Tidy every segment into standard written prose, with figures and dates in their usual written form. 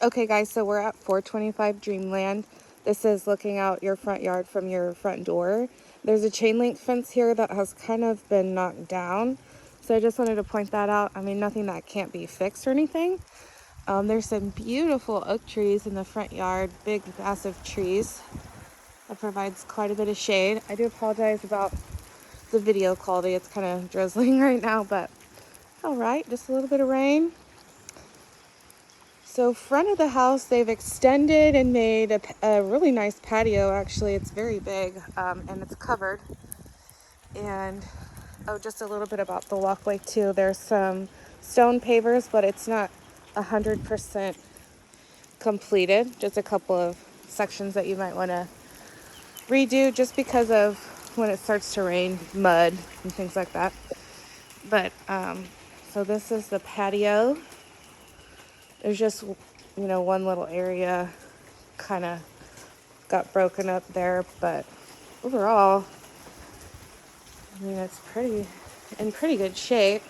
Okay guys, so we're at 425 Dreamland. This is looking out your front yard from your front door. There's a chain link fence here that has kind of been knocked down. So I just wanted to point that out. I mean, nothing that can't be fixed or anything. There's some beautiful oak trees in the front yard, big massive trees. That provides quite a bit of shade. I do apologize about the video quality. It's kind of drizzling right now, but all right, just a little bit of rain. So front of the house, they've extended and made a really nice patio. Actually, it's very big and it's covered. And oh, just a little bit about the walkway too. There's some stone pavers, but it's not 100% completed. Just a couple of sections that you might want to redo just because of when it starts to rain, mud and things like that. But so this is the patio. There's just, one little area kind of got broken up there, but overall, I mean, it's in pretty good shape.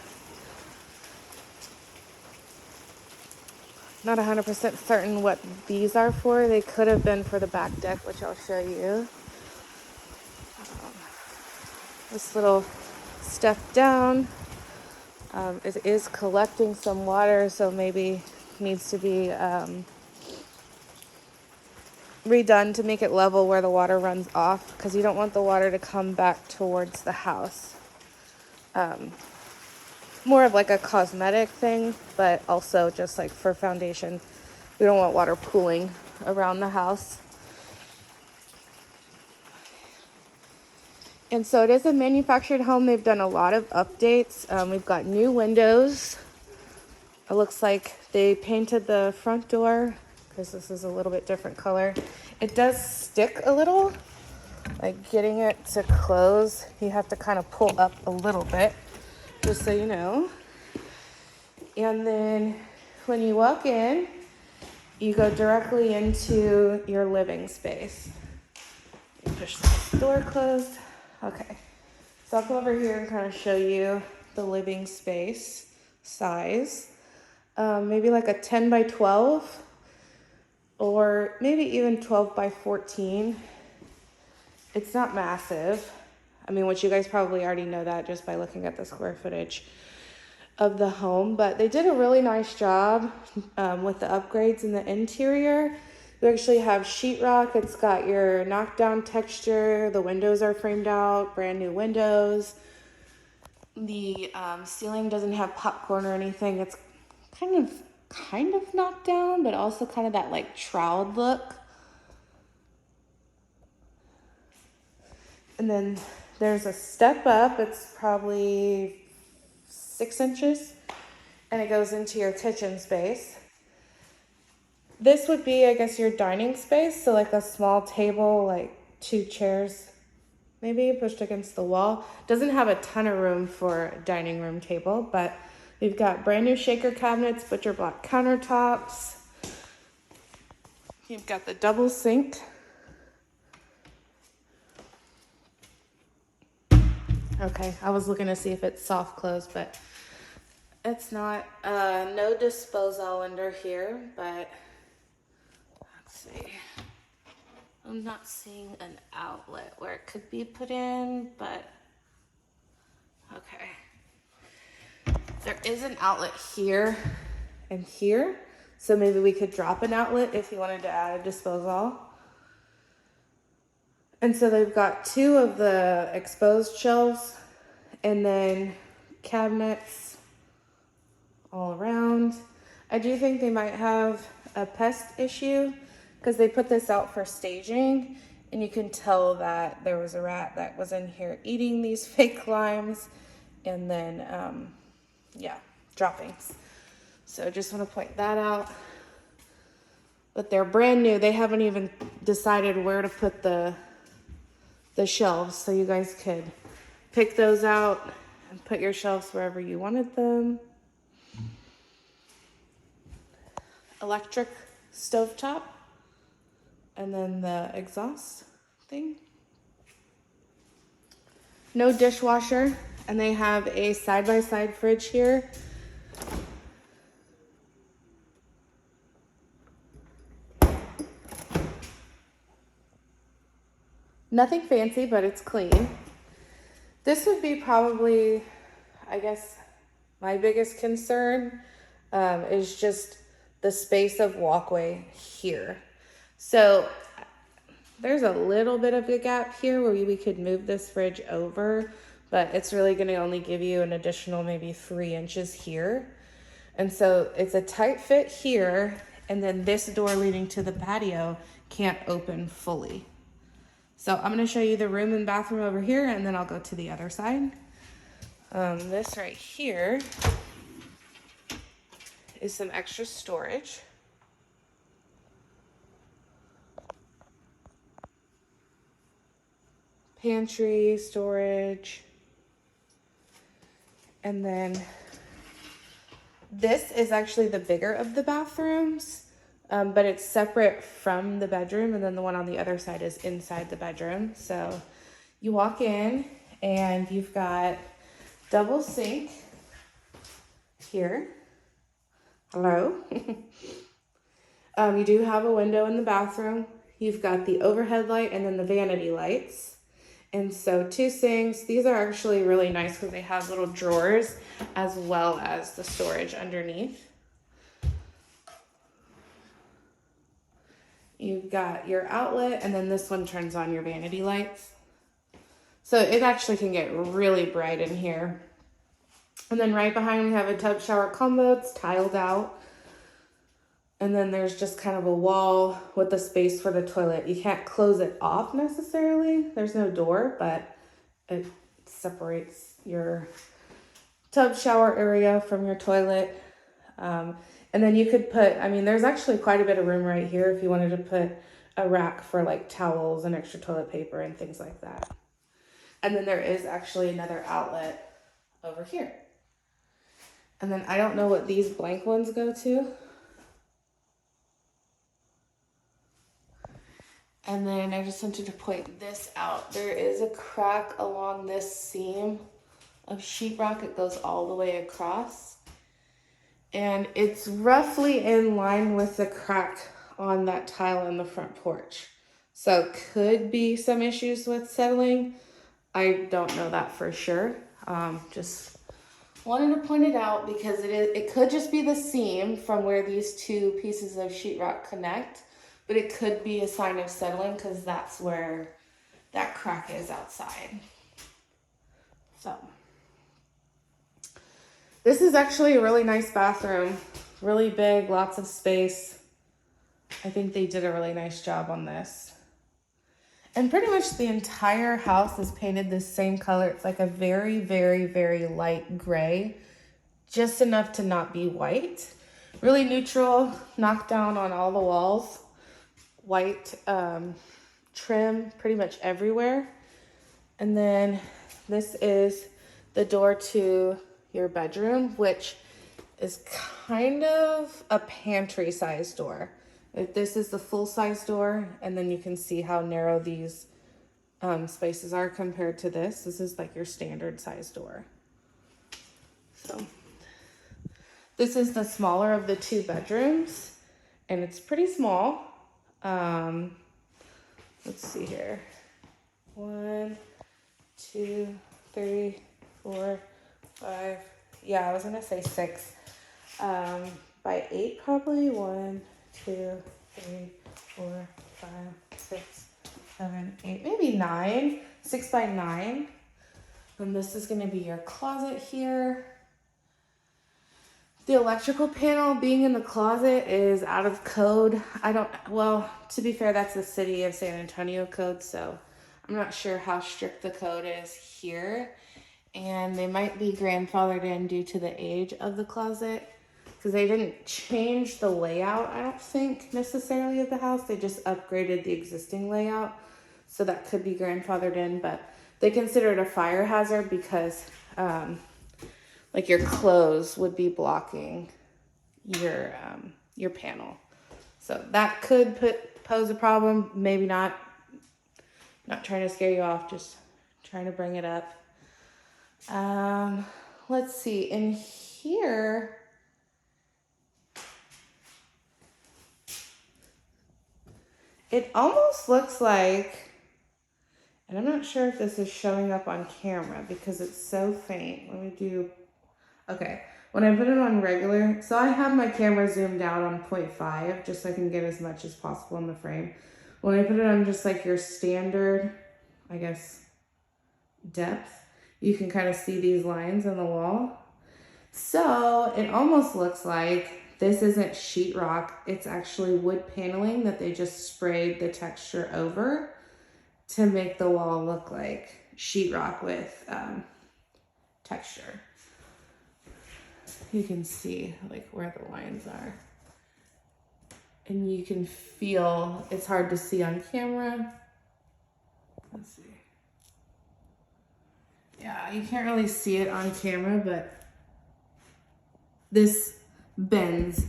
Not 100% certain what these are for. They could have been for the back deck, which I'll show you. This little step down, it is collecting some water, so maybe needs to be redone to make it level where the water runs off, because you don't want the water to come back towards the house. More of like a cosmetic thing, but also just like for foundation. We don't want water pooling around the house. And so it is a manufactured home. They've done a lot of updates. We've got new windows. It looks like they painted the front door because this is a little bit different color. It does stick a little, like getting it to close. You have to kind of pull up a little bit, just so you know. And then when you walk in, you go directly into your living space. You push the door closed. Okay, so I'll come over here and kind of show you the living space size. Maybe like a 10 by 12 or maybe even 12 by 14. It's not massive. I mean, which you guys probably already know that just by looking at the square footage of the home, but they did a really nice job with the upgrades in the interior. You actually have sheetrock. It's got your knockdown texture. The windows are framed out, brand new windows. The ceiling doesn't have popcorn or anything. It's kind of knocked down, but also kind of that like trowel look. And then there's a step up. It's probably 6 inches, and it goes into your kitchen space. This would be, I guess, your dining space. So like a small table, like 2 chairs, maybe pushed against the wall. Doesn't have a ton of room for a dining room table, but we've got brand new shaker cabinets, butcher block countertops. You've got the double sink. Okay, I was looking to see if it's soft close, but it's not. No disposal under here, but let's see. I'm not seeing an outlet where it could be put in, but okay. There is an outlet here and here, so maybe we could drop an outlet if you wanted to add a disposal. And so they've got 2 of the exposed shelves and then cabinets all around. I do think they might have a pest issue because they put this out for staging, and you can tell that there was a rat that was in here eating these fake limes, and then droppings. So just want to point that out. But they're brand new. They haven't even decided where to put the shelves, so you guys could pick those out and put your shelves wherever you wanted them. Electric stovetop, and then the exhaust thing. No dishwasher, and they have a side-by-side fridge here. Nothing fancy, but it's clean. This would be probably, I guess, my biggest concern is just the space of walkway here. So there's a little bit of a gap here where we could move this fridge over, but it's really going to only give you an additional maybe 3 inches here. And so it's a tight fit here, and then this door leading to the patio can't open fully. So I'm going to show you the room and bathroom over here, and then I'll go to the other side. This right here is some extra storage. Pantry, storage. And then this is actually the bigger of the bathrooms, but it's separate from the bedroom, and then the one on the other side is inside the bedroom. So you walk in and you've got double sink here. Hello. You do have a window in the bathroom. You've got the overhead light and then the vanity lights. And so 2 sinks. These are actually really nice because they have little drawers as well as the storage underneath. You've got your outlet, and then this one turns on your vanity lights. So it actually can get really bright in here. And then right behind we have a tub shower combo. It's tiled out. And then there's just kind of a wall with the space for the toilet. You can't close it off necessarily. There's no door, but it separates your tub shower area from your toilet. And then you could put, I mean, there's actually quite a bit of room right here if you wanted to put a rack for like towels and extra toilet paper and things like that. And then there is actually another outlet over here. And then I don't know what these blank ones go to. And then I just wanted to point this out. There is a crack along this seam of sheetrock. It goes all the way across. And it's roughly in line with the crack on that tile in the front porch. So could be some issues with settling. I don't know that for sure. Just wanted to point it out because it could just be the seam from where these 2 pieces of sheetrock connect. But it could be a sign of settling because that's where that crack is outside. So this is actually a really nice bathroom. Really big, lots of space. I think they did a really nice job on this. And pretty much the entire house is painted the same color. It's like a very, very, very light gray. Just enough to not be white. Really neutral, knocked down on all the walls. White trim pretty much everywhere. And then this is the door to your bedroom, which is kind of a pantry size door. This is the full size door, and then you can see how narrow these spaces are compared to this. This is like your standard size door. So this is the smaller of the 2 bedrooms, and it's pretty small. Let's see here. 1, 2, 3, 4, 5. Yeah, I was gonna say 6. By 8 probably. 1, 2, 3, 4, 5, 6, 7, 8, maybe 9. 6 by 9. And this is gonna be your closet here. The electrical panel being in the closet is out of code. Well, to be fair, that's the city of San Antonio code, so I'm not sure how strict the code is here. And they might be grandfathered in due to the age of the closet because they didn't change the layout, I don't think, necessarily of the house. They just upgraded the existing layout, so that could be grandfathered in, but they consider it a fire hazard because like your clothes would be blocking your panel. So that could pose a problem, maybe not. Not trying to scare you off, just trying to bring it up. Let's see, in here, it almost looks like And I'm not sure if this is showing up on camera because it's so faint. Let me do, okay. When I put it on regular, so I have my camera zoomed out on 0.5 just so I can get as much as possible in the frame. When I put it on just like your standard, I guess, depth, you can kind of see these lines on the wall. So it almost looks like this isn't sheetrock, it's actually wood paneling that they just sprayed the texture over to make the wall look like sheetrock with texture. You can see like where the lines are. And you can feel, it's hard to see on camera. Let's see. Yeah, you can't really see it on camera, but this bends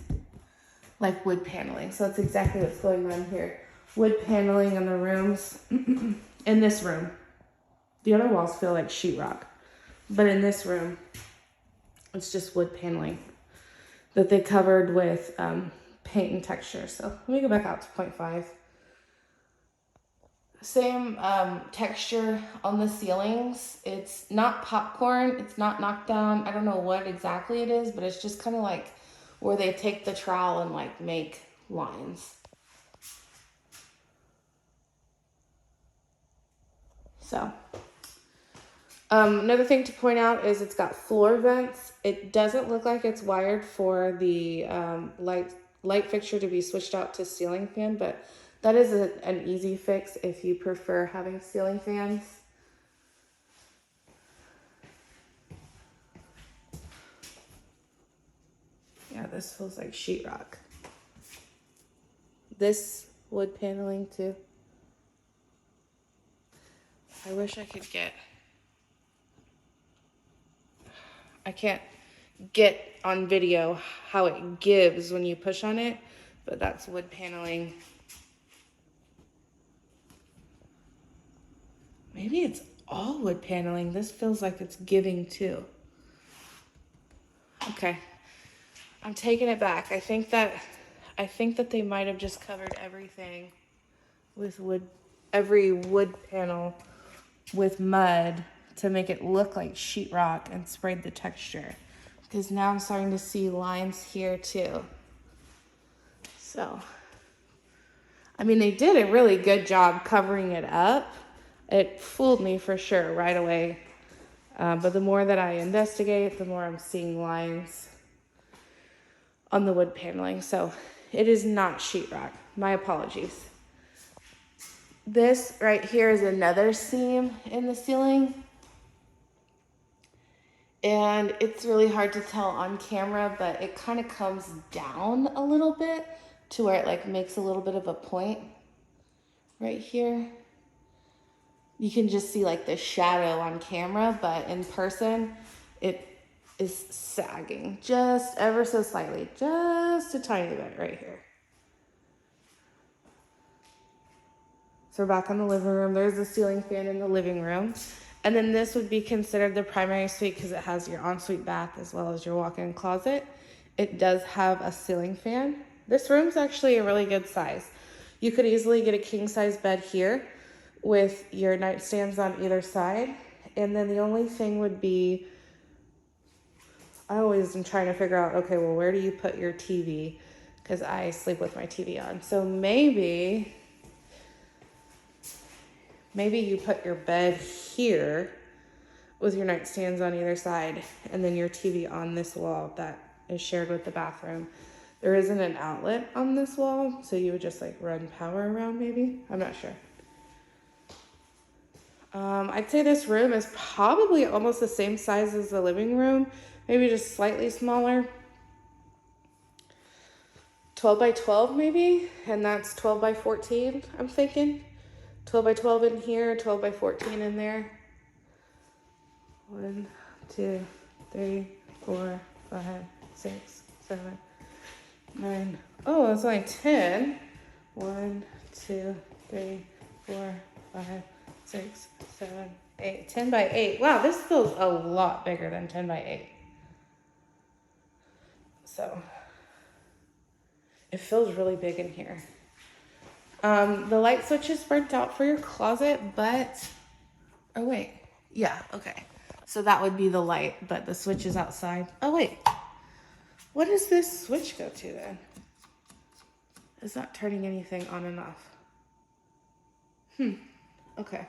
like wood paneling. So that's exactly what's going on here. Wood paneling in the rooms. In this room. The other walls feel like sheetrock. But in this room, it's just wood paneling that they covered with paint and texture. So let me go back out to 0.5. Same texture on the ceilings. It's not popcorn. It's not knocked down. I don't know what exactly it is, but it's just kind of like where they take the trowel and like make lines. So another thing to point out is it's got floor vents. It doesn't look like it's wired for the light fixture to be switched out to ceiling fan, but that is an easy fix if you prefer having ceiling fans. Yeah, this feels like sheetrock. This wood paneling too. I wish I could get, I can't get on video how it gives when you push on it, but that's wood paneling. Maybe it's all wood paneling. This feels like it's giving too. Okay, I'm taking it back. I think that they might have just covered everything with wood, every wood panel with mud to make it look like sheetrock and sprayed the texture. Because now I'm starting to see lines here too. So, I mean, they did a really good job covering it up. It fooled me for sure right away. But the more that I investigate, the more I'm seeing lines on the wood paneling. So it is not sheetrock. My apologies. This right here is another seam in the ceiling. And it's really hard to tell on camera, but it kind of comes down a little bit to where it like makes a little bit of a point right here. You can just see like the shadow on camera, but in person, it is sagging just ever so slightly, just a tiny bit right here. So we're back in the living room. There's a ceiling fan in the living room. And then this would be considered the primary suite because it has your ensuite bath as well as your walk-in closet. It does have a ceiling fan. This room's actually a really good size. You could easily get a king-size bed here with your nightstands on either side. And then the only thing would be, I always am trying to figure out, okay, well, where do you put your TV? Because I sleep with my TV on. So maybe you put your bed here with your nightstands on either side and then your TV on this wall that is shared with the bathroom. There isn't an outlet on this wall, so you would just like run power around maybe. I'm not sure. I'd say this room is probably almost the same size as the living room, maybe just slightly smaller. 12 by 12 maybe, and that's 12 by 14, I'm thinking. 12 by 12 in here, 12 by 14 in there. 1, 2, 3, 4, 5, 6, 7, 9. Oh, it's only 10. 1, 2, 3, 4, 5, 6, 7, 8. 10 by 8. Wow, this feels a lot bigger than 10 by 8. So, it feels really big in here. The light switch is burnt out for your closet, but Oh, wait. Yeah, okay. So that would be the light, but the switch is outside. Oh, wait. What does this switch go to then? It's not turning anything on and off. Okay.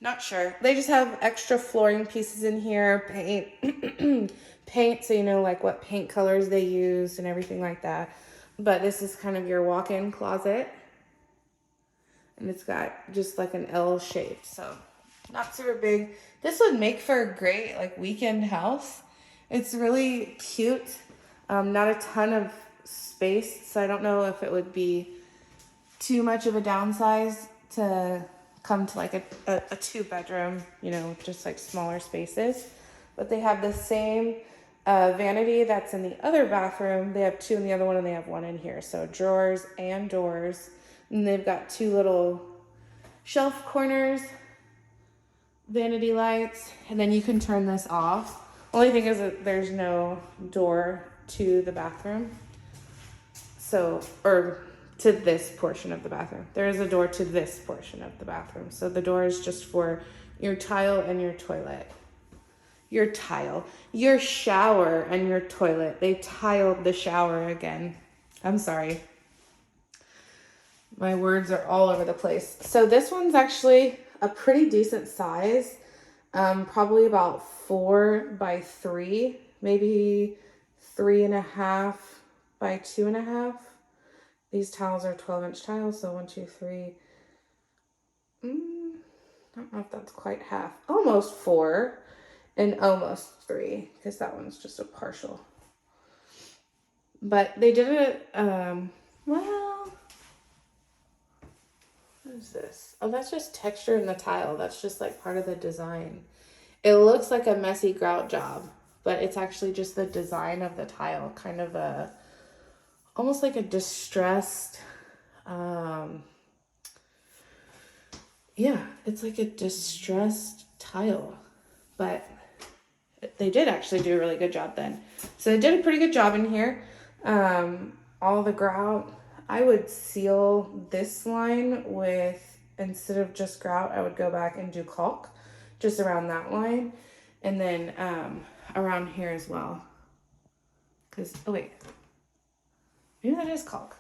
Not sure. They just have extra flooring pieces in here, paint, paint, so you know like what paint colors they used and everything like that. But this is kind of your walk-in closet. And it's got just like an L shape, so not super big. This would make for a great like weekend house. It's really cute. Not a ton of space, so I don't know if it would be too much of a downsize to come to like a 2-bedroom, you know, just like smaller spaces. But they have the same vanity that's in the other bathroom. They have 2 in the other one, and they have 1 in here. So drawers and doors. And they've got 2 little shelf corners, vanity lights, and then you can turn this off. Only thing is that there's no door to the bathroom. So, or to this portion of the bathroom. There is a door to this portion of the bathroom. So the door is just for your tile and your toilet. Your tile, your shower and your toilet. They tiled the shower again. I'm sorry. My words are all over the place. So this one's actually a pretty decent size. Probably about 4 by 3, maybe 3.5 by 2.5. These tiles are 12-inch tiles, so 1, 2, 3. I don't know if that's quite half. Almost 4 and almost 3, because that one's just a partial. But they did it, well, what is this? Oh, that's just texture in the tile. That's just like part of the design. It looks like a messy grout job, but it's actually just the design of the tile, kind of a, almost like a distressed, yeah, it's like a distressed tile, but they did actually do a really good job then. So they did a pretty good job in here. All the grout, I would seal this line with, instead of just grout, I would go back and do caulk just around that line. And then around here as well. Because, oh wait, maybe that is caulk.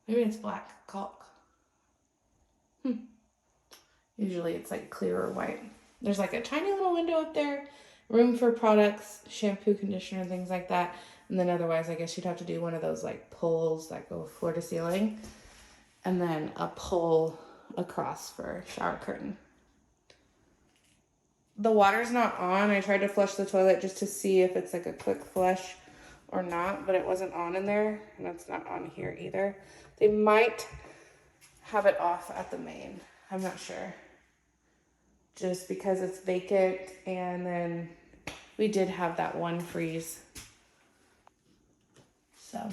Maybe it's black caulk. Usually it's like clear or white. There's like a tiny little window up there, room for products, shampoo, conditioner, things like that. And then otherwise, I guess you'd have to do one of those like poles that go floor to ceiling. And then a pole across for shower curtain. The water's not on. I tried to flush the toilet just to see if it's like a quick flush or not, but it wasn't on in there. And it's not on here either. They might have it off at the main. I'm not sure. Just because it's vacant, and then we did have that one freeze. So,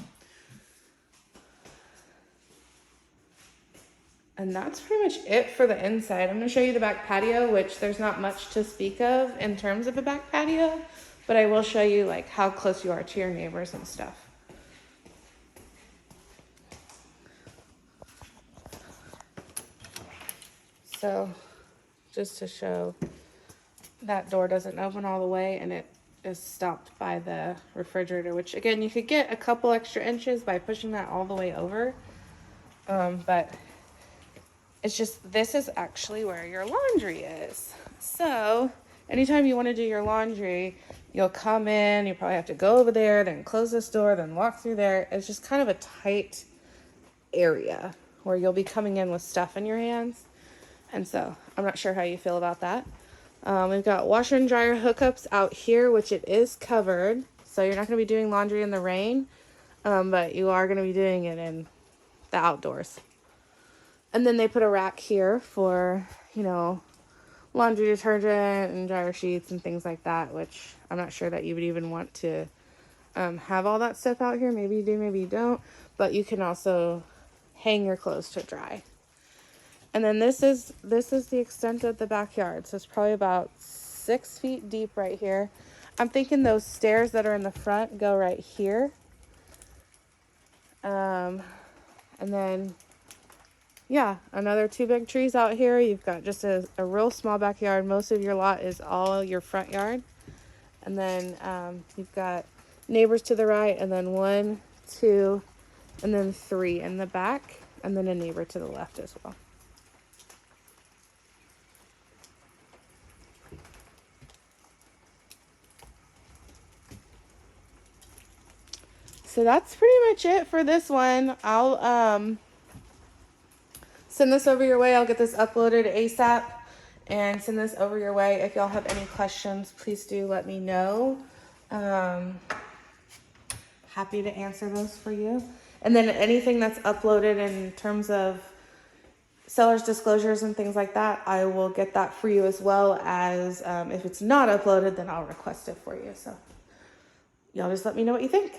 and that's pretty much it for the inside. I'm going to show you the back patio, which there's not much to speak of in terms of a back patio, but I will show you like how close you are to your neighbors and stuff. So, just to show, that door doesn't open all the way, and it is stopped by the refrigerator, which again, you could get a couple extra inches by pushing that all the way over. But it's just, this is actually where your laundry is. So anytime you want to do your laundry, you'll come in, you probably have to go over there, then close this door, then walk through there. It's just kind of a tight area where you'll be coming in with stuff in your hands. And so I'm not sure how you feel about that. We've got washer and dryer hookups out here, which it is covered. So you're not going to be doing laundry in the rain, but you are going to be doing it in the outdoors. And then they put a rack here for, you know, laundry detergent and dryer sheets and things like that, which I'm not sure that you would even want to have all that stuff out here. Maybe you do, maybe you don't. But you can also hang your clothes to dry. And then this is the extent of the backyard. So it's probably about 6 feet deep right here. I'm thinking those stairs that are in the front go right here. And then yeah, another 2 big trees out here. You've got just a real small backyard. Most of your lot is all your front yard. And then you've got neighbors to the right, and then 1, 2, and then 3 in the back, and then a neighbor to the left as well. So that's pretty much it for this one. I'll send this over your way. I'll get this uploaded ASAP and send this over your way. If y'all have any questions, please do let me know. Happy to answer those for you. And then anything that's uploaded in terms of seller's disclosures and things like that, I will get that for you, as well as if it's not uploaded, then I'll request it for you. So y'all just let me know what you think.